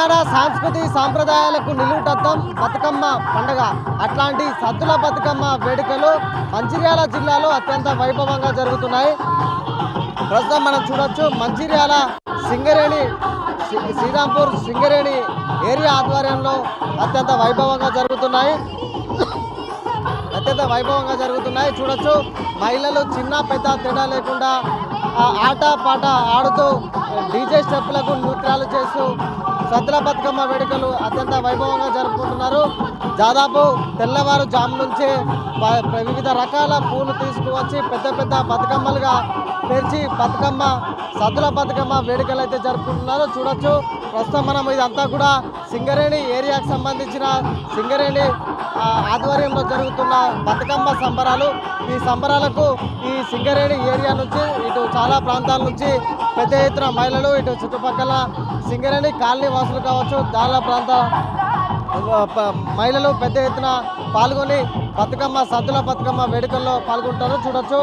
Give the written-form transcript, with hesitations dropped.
తెలంగాణ సాంస్కృతి సాంప్రదాయాలకు నిలువుటద్దం బతుకమ్మ పండుగ. అట్లాంటి సద్దుల బతుకమ్మ వేడుకలు మంచిర్యాల జిల్లాలో అత్యంత వైభవంగా జరుగుతున్నాయి. ప్రస్తుతం మనం చూడొచ్చు మంచిర్యాల సింగరేణి శ్రీరాంపూర్ సింగరేణి ఏరియా ఆధ్వర్యంలో అత్యంత వైభవంగా జరుగుతున్నాయి. చూడొచ్చు మహిళలు చిన్న పెద్ద తేడా లేకుండా ఆట పాట ఆడుతూ డీజే స్టెప్పులకు నృత్యాలు చేస్తూ సద్దుల బతుకమ్మ వేడుకలు అత్యంత వైభవంగా జరుపుకుంటున్నారు. దాదాపు తెల్లవారుజాము నుంచే వివిధ రకాల పూలు తీసుకువచ్చి పెద్ద పెద్ద బతుకమ్మలుగా పేర్చి సద్దుల బతుకమ్మ వేడుకలు అయితే జరుపుకుంటున్నారు. చూడొచ్చు ప్రస్తుతం మనం ఇదంతా కూడా సింగరేణి ఏరియాకు సంబంధించిన సింగరేణి ఆధ్వర్యంలో జరుగుతున్న బతుకమ్మ సంబరాలు. ఈ సంబరాలకు ఈ సింగరేణి ఏరియా నుంచి ఇటు చాలా ప్రాంతాల నుంచి పెద్ద ఎత్తున మహిళలు, ఇటు చుట్టుపక్కల సింగరేణి కాలనీ వాసులు కావచ్చు, దాల ప్రాంత మహిళలు పెద్ద ఎత్తున పాల్గొని సద్దుల బతుకమ్మ వేడుకల్లో పాల్గొంటారు. చూడొచ్చు